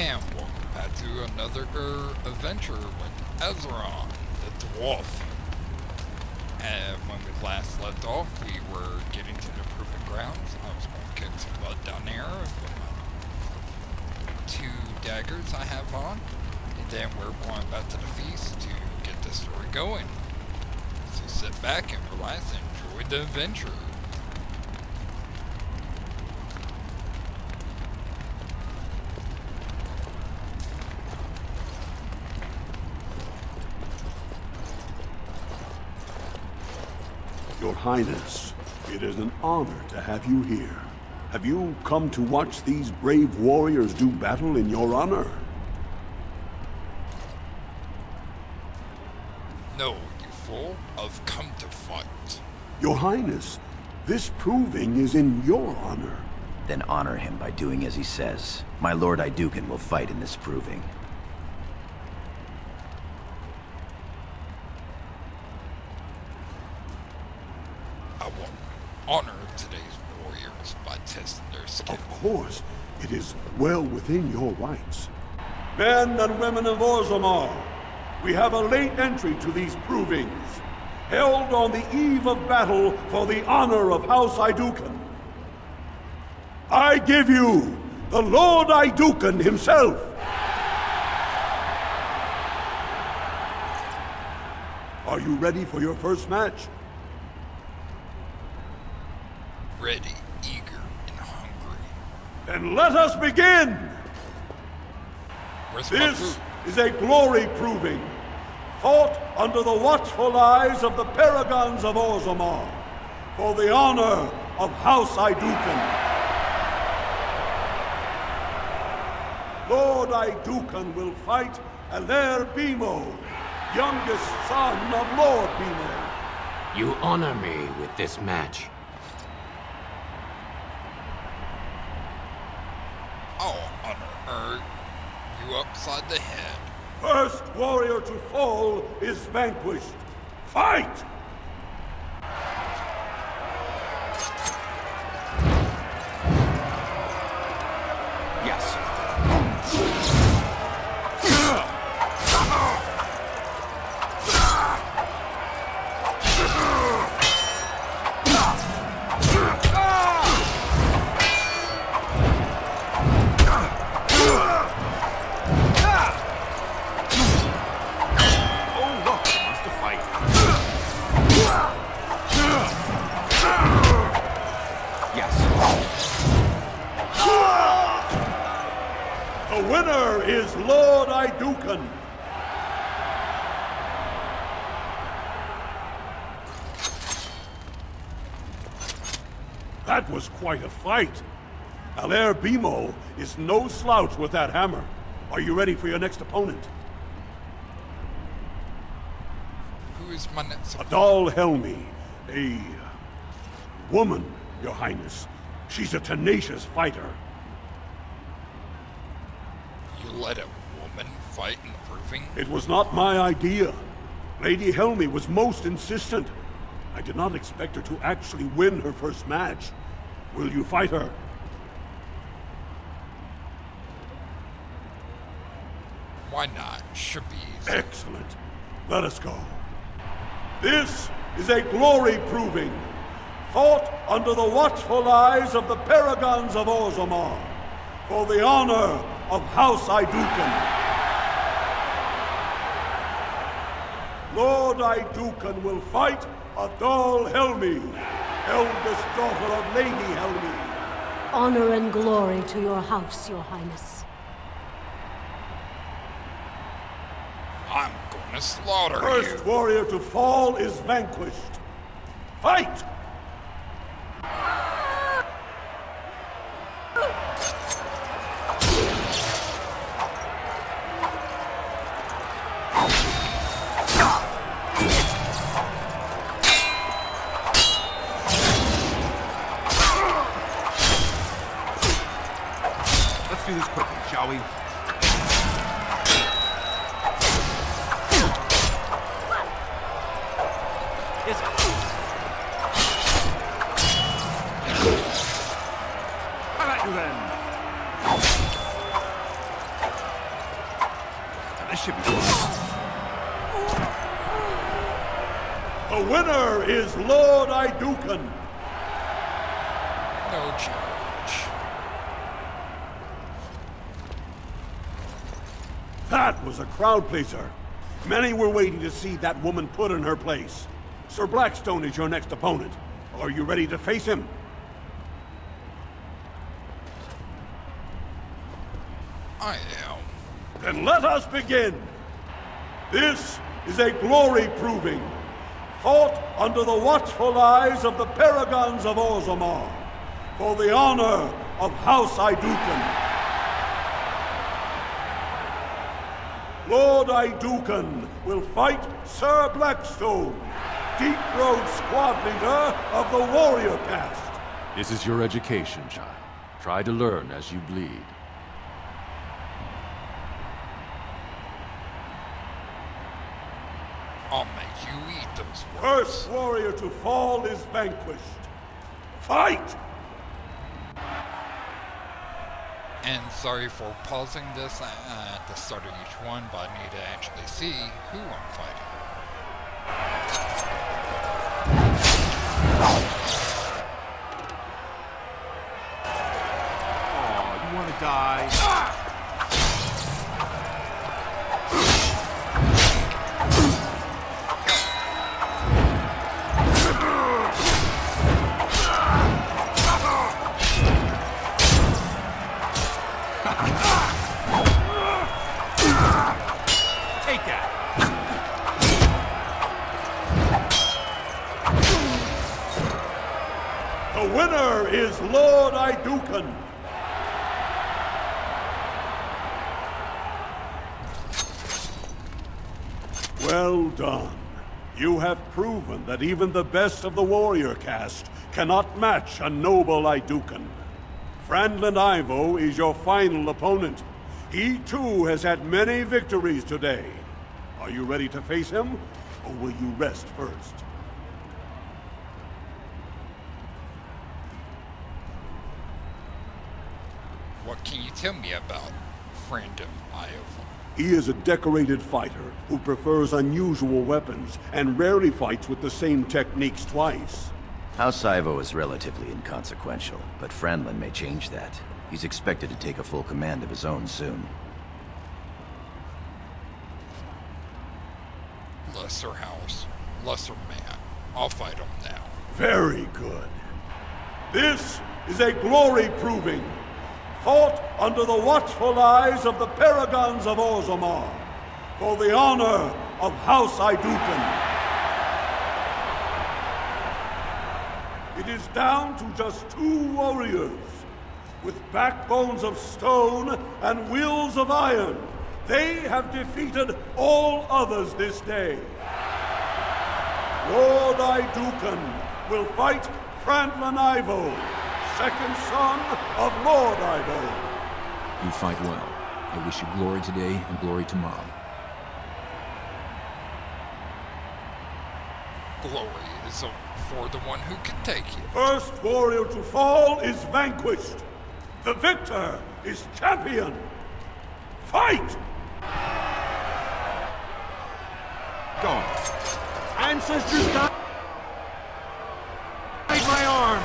And welcome back to another adventure with Ezron, the dwarf. And when we last left off, we were getting to the proving grounds. I was going to kick some blood down there with my 2 daggers I have on. And then we're going back to the feast to get the story going. So sit back and relax and enjoy the adventure. Your Highness, it is an honor to have you here. Have you come to watch these brave warriors do battle in your honor? No, you fool. I've come to fight. Your Highness, this proving is in your honor. Then honor him by doing as he says. My Lord Iduken will fight in this proving. I will honor today's warriors by testing their skill. Of course, it is well within your rights. Men and women of Orzammar, we have a late entry to these provings, held on the eve of battle for the honor of House Iduken. I give you the Lord Iduken himself. Are you ready for your first match? Ready, eager, and hungry. Then let us begin! Where's my This food? is a glory proving, fought under the watchful eyes of the paragons of Orzammar, for the honor of House Iduken. Lord Iduken will fight Alair Bimo, youngest son of Lord Bimo. You honor me with this match. I'll honor you upside the head. First warrior to fall is vanquished. Fight! Yes. The winner is Lord Iduken. That was quite a fight. Alair Bimo is no slouch with that hammer. Are you ready for your next opponent? Who is my next opponent? Adal Helmi, a woman, Your Highness. She's a tenacious fighter. You let a woman fight in the proving? It was not my idea. Lady Helmi was most insistent. I did not expect her to actually win her first match. Will you fight her? Why not? Should be easy. Excellent. Let us go. This is a glory proving, fought under the watchful eyes of the paragons of Orzammar, for the honor of House Iduken. Lord Iduken will fight Adal Helmi, eldest daughter of Lady Helmi. Honor and glory to your house, Your Highness. I'm gonna slaughter First you. warrior to fall is vanquished. Fight! Let's do this quickly, shall we? How about you then? This should be fun. The winner is Lord Iduken. No challenge. That was a crowd pleaser. Many were waiting to see that woman put in her place. Sir Blackstone is your next opponent. Are you ready to face him? I am. Then let us begin. This is a glory proving, fought under the watchful eyes of the Paragons of Orzammar, for the honor of House Iduken. Lord Iduken will fight Sir Blackstone, Deep Road squad leader of the warrior caste. This is your education, child. Try to learn as you bleed. I'll make you eat those words. First warrior to fall is vanquished. Fight! And sorry for pausing this at the start of each one, but I need to actually see who I'm fighting. Oh, you want to die? Take that. The winner is Lord Iduken. Well done. You have proven that even the best of the warrior caste cannot match a noble Iduken. Franlin Ivo is your final opponent. He too has had many victories today. Are you ready to face him, or will you rest first? What can you tell me about Franlin Ivo? He is a decorated fighter who prefers unusual weapons and rarely fights with the same techniques twice. House Ivo is relatively inconsequential, but Franlin may change that. He's expected to take a full command of his own soon. Lesser house, lesser man. I'll fight him now. Very good. This is a glory proving, fought under the watchful eyes of the Paragons of Orzammar, for the honor of House Iduken. It is down to just 2 warriors. With backbones of stone and wills of iron, they have defeated all others this day. Lord Iduken will fight Franlin Ivo, second son of Lord Ivo. You fight well. I wish you glory today and glory tomorrow. Glory is for the one who can take it. First warrior to fall is vanquished. The victor is champion. Fight! Go on. Ancestors guide my arm.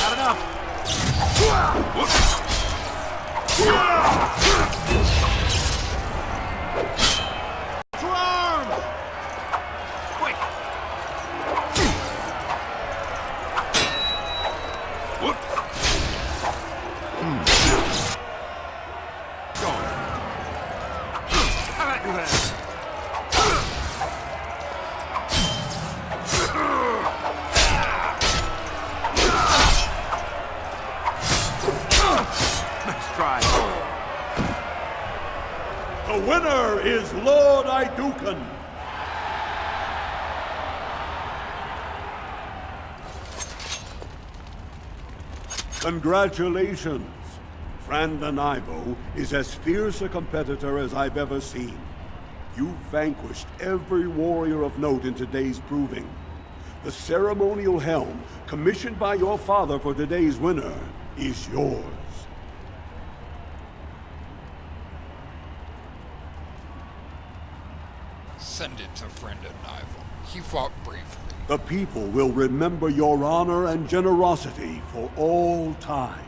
Not enough. To arms! Quick! Go on. How about you then? Nice try. The winner is Lord Iduken. Congratulations. Franlin Ivo is as fierce a competitor as I've ever seen. You vanquished every warrior of note in today's proving. The ceremonial helm, commissioned by your father for today's winner, is yours. Send it to friend Nival. He fought bravely. The people will remember your honor and generosity for all time.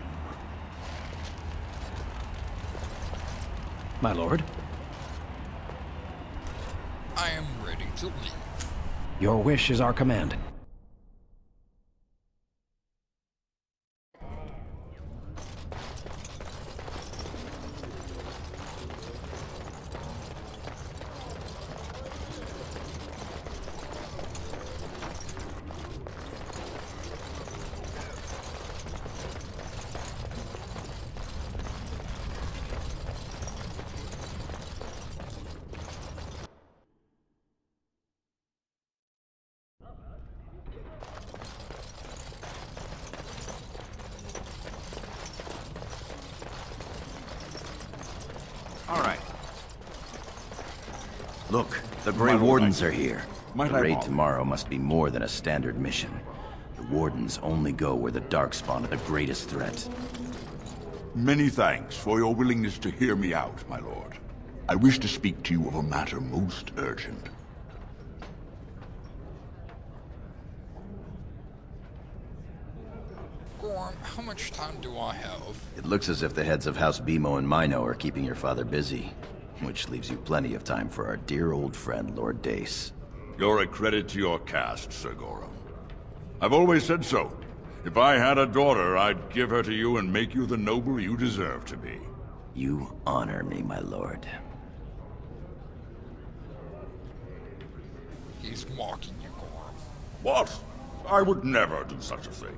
My lord, I am ready to leave. your wish is our command. All right. Look, the Grey My lord, Wardens are here. Might The I raid follow? tomorrow must be more than a standard mission. The Wardens only go where the Darkspawn are the greatest threat. Many thanks for your willingness to hear me out, my lord. I wish to speak to you of a matter most urgent. Gorm, how much time do I have? It looks as if the heads of House Bimo and Mino are keeping your father busy, which leaves you plenty of time for our dear old friend, Lord Dace. You're a credit to your caste, Sir Gorham. I've always said so. If I had a daughter, I'd give her to you and make you the noble you deserve to be. You honor me, my lord. He's mocking you, Gorm. What? I would never do such a thing.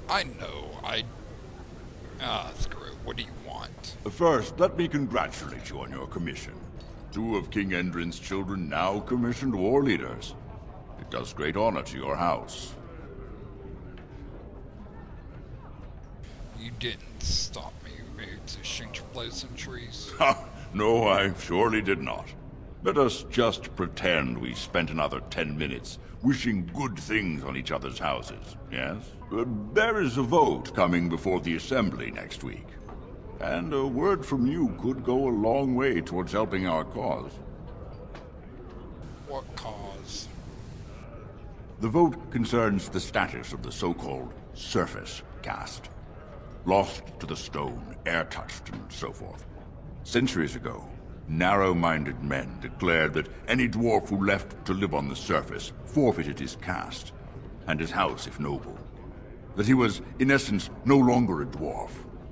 I know, screw it. What do you want? First, let me congratulate you on your commission. 2 of King Endrin's children now commissioned war leaders. It does great honor to your house. You didn't stop me, to change pleasantries. Ha! No, I surely did not. Let us just pretend we spent another 10 minutes wishing good things on each other's houses, yes? There is a vote coming before the Assembly next week. And a word from you could go a long way towards helping our cause. What cause? The vote concerns the status of the so-called surface caste. Lost to the stone, air-touched, and so forth. Centuries ago, narrow-minded men declared that any dwarf who left to live on the surface forfeited his caste, and his house if noble. That he was, in essence, no longer a dwarf.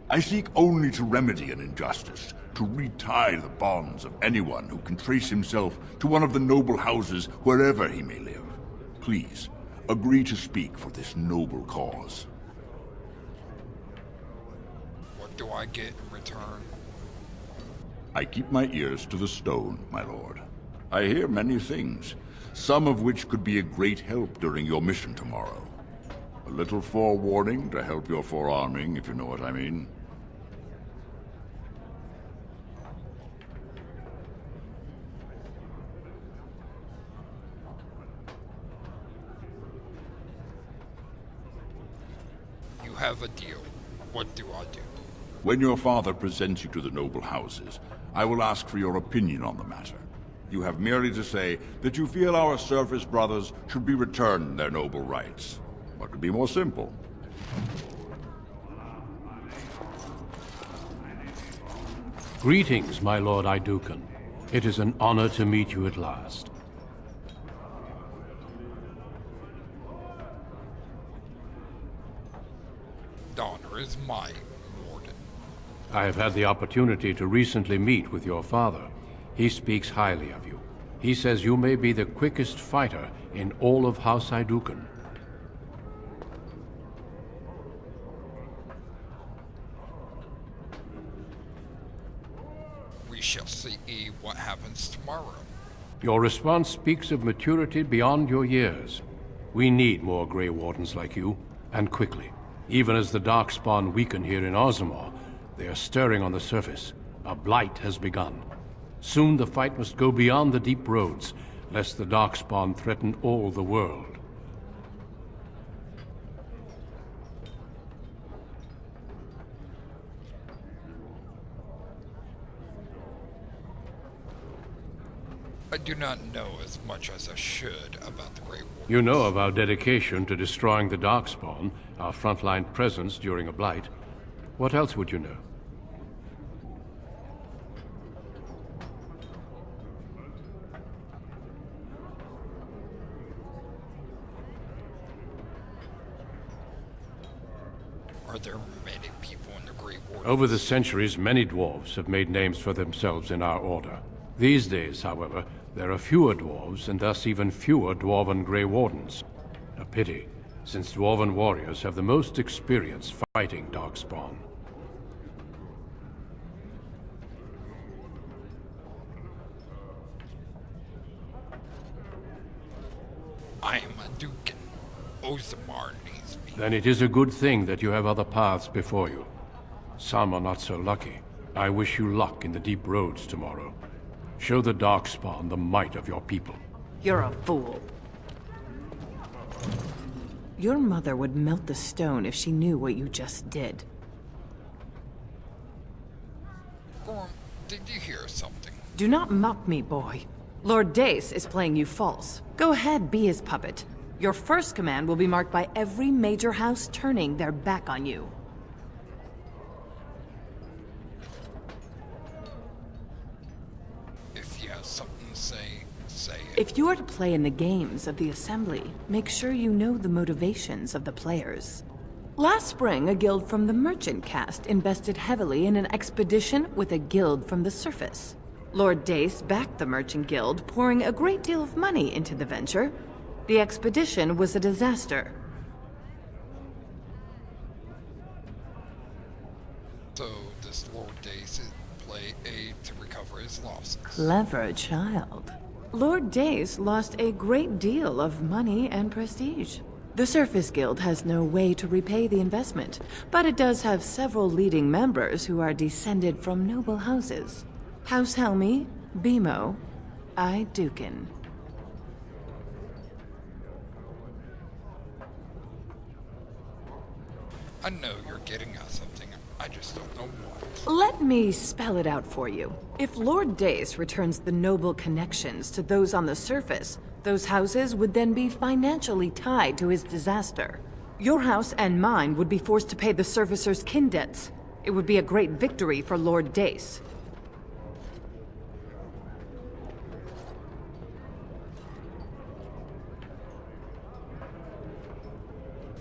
I seek only to remedy an injustice, to retie the bonds of anyone who can trace himself to one of the noble houses wherever he may live. Please, agree to speak for this noble cause. What do I get in return? I keep my ears to the stone, my lord. I hear many things, some of which could be a great help during your mission tomorrow. A little forewarning to help your forearming, if you know what I mean. You have a deal. What do I do? When your father presents you to the noble houses, I will ask for your opinion on the matter. You have merely to say that you feel our surface brothers should be returned their noble rights. What could be more simple? Greetings, my lord Idukan. It is an honor to meet you at last. The honor is mine, Warden. I have had the opportunity to recently meet with your father. He speaks highly of you. He says you may be the quickest fighter in all of House Idukan. We shall see what happens tomorrow. Your response speaks of maturity beyond your years. We need more Grey Wardens like you, and quickly. Even as the Darkspawn weaken here in Ozamar, They are stirring on the surface. A blight has begun. Soon the fight must go beyond the deep roads, lest the Darkspawn threaten all the world. I do not know as much as I should about the Grey Warriors. You know of our dedication to destroying the Darkspawn, our frontline presence during a blight. What else would you know? Are there many people in the Grey Warriors? Over the centuries, many dwarves have made names for themselves in our order. These days, however, there are fewer dwarves, and thus even fewer dwarven Grey Wardens. A pity, since dwarven warriors have the most experience fighting Darkspawn. I am a Duke. Orzammar needs me. Then it is a good thing that you have other paths before you. Some are not so lucky. I wish you luck in the deep roads tomorrow. Show the Darkspawn the might of your people. You're a fool. Your mother would melt the stone if she knew what you just did. Gorm, did you hear something? Do not mock me, boy. Lord Dace is playing you false. Go ahead, be his puppet. Your first command will be marked by every major house turning their back on you. If you have something to say, say it. If you are to play in the games of the Assembly, make sure you know the motivations of the players. Last spring, a guild from the Merchant Caste invested heavily in an expedition with a guild from the surface. Lord Dace backed the Merchant Guild, pouring a great deal of money into the venture. The expedition was a disaster. So, does Lord Dace play aid to recover his losses? Clever child. Lord Dace lost a great deal of money and prestige. The Surface Guild has no way to repay the investment, but it does have several leading members who are descended from noble houses. House Helmi, Bimo, I Dukin. I know you're getting at something, I just don't know what. Let me spell it out for you. If Lord Dace returns the noble connections to those on the surface, those houses would then be financially tied to his disaster. Your house and mine would be forced to pay the Surfacer's kin debts. It would be a great victory for Lord Dace.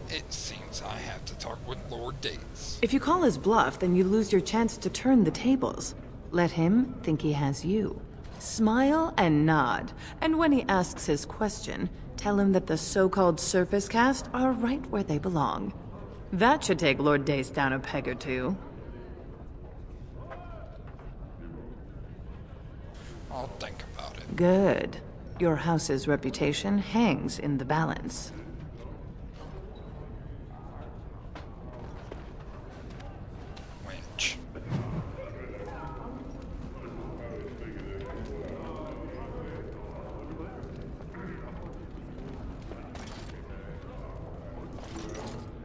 It seems I have to talk with Lord Dace. If you call his bluff, then you lose your chance to turn the tables. Let him think he has you. Smile and nod, and when he asks his question, tell him that the so-called Surface Caste are right where they belong. That should take Lord Dace down a peg or two. I'll think about it. Good. Your house's reputation hangs in the balance. Winch.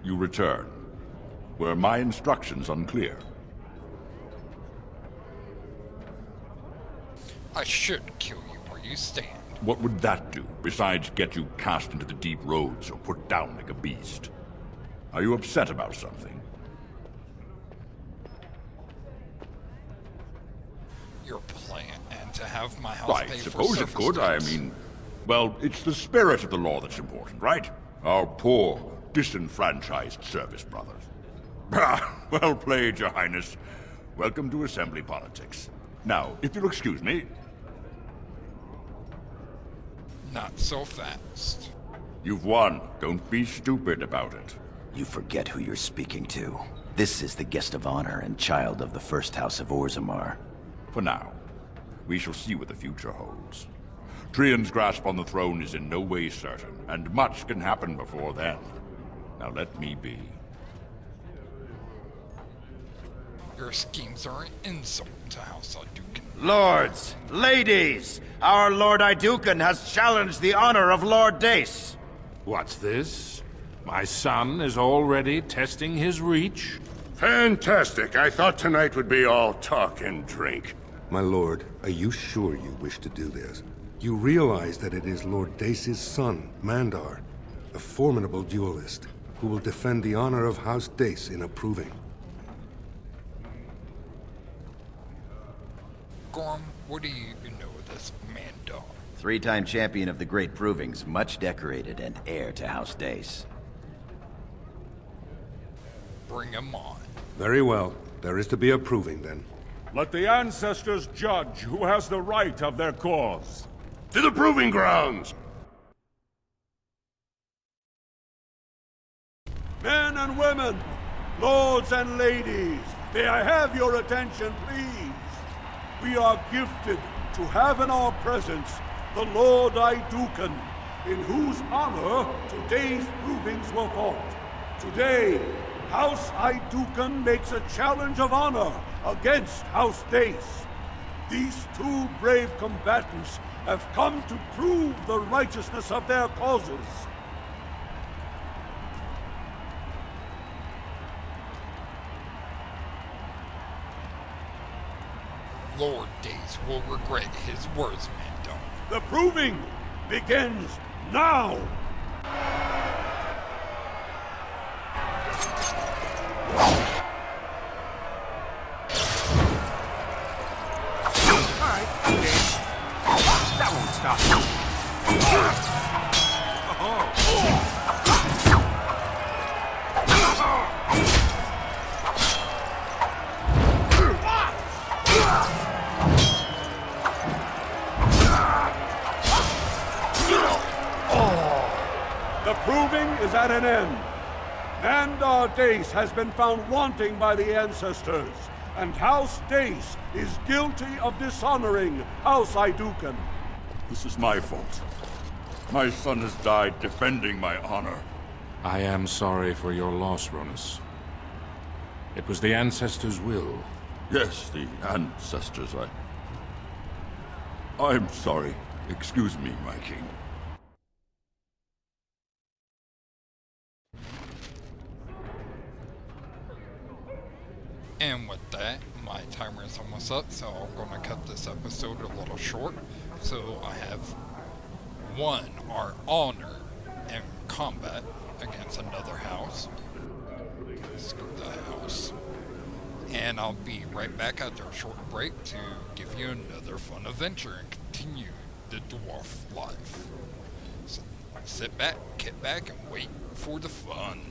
You return. Were my instructions unclear? I should kill you where you stand. What would that do, besides get you cast into the deep roads or put down like a beast? Are you upset about something? Your plan, and to have my house Right, pay for suppose it surface could. I debts. mean, well, it's the spirit of the law that's important, right? Our poor, disenfranchised service brothers. Well played, Your Highness. Welcome to Assembly politics. Now, if you'll excuse me... Not so fast. You've won. Don't be stupid about it. You forget who you're speaking to. This is the guest of honor and child of the first house of Orzammar. For now, we shall see what the future holds. Trian's grasp on the throne is in no way certain, and much can happen before then. Now let me be. Your schemes are an insult to House Hadouken. Lords, ladies, our Lord Iduken has challenged the honor of Lord Dace. What's this? My son is already testing his reach? Fantastic. I thought tonight would be all talk and drink. My lord, are you sure you wish to do this? You realize that it is Lord Dace's son, Mandar, a formidable duelist, who will defend the honor of House Dace in approving. Gorm, what do you know of this Mandar? Three-time champion of the Great Provings, much decorated and heir to House Dace. Bring him on. Very well. There is to be a proving, then. Let the ancestors judge who has the right of their cause. To the proving grounds! Men and women, lords and ladies, may I have your attention, please? We are gifted to have in our presence the Lord Iduken, in whose honor today's provings were fought. Today, House Iduken makes a challenge of honor against House Dace. These two brave combatants have come to prove the righteousness of their causes. Lord Dace will regret his words, Mandar. The proving begins now! Alright, that won't stop you. The proving is at an end. Mandar Dace has been found wanting by the ancestors, and House Dace is guilty of dishonoring House Iduken. This is my fault. My son has died defending my honor. I am sorry for your loss, Ronus. It was the ancestors' will. Yes, the ancestors. I'm sorry. Excuse me, my king. And with that, my timer is almost up, so I'm going to cut this episode a little short. So I have won our honor in combat against another house. Screw the house. And I'll be right back after a short break to give you another fun adventure and continue the dwarf life. So sit back, get back, and wait for the fun.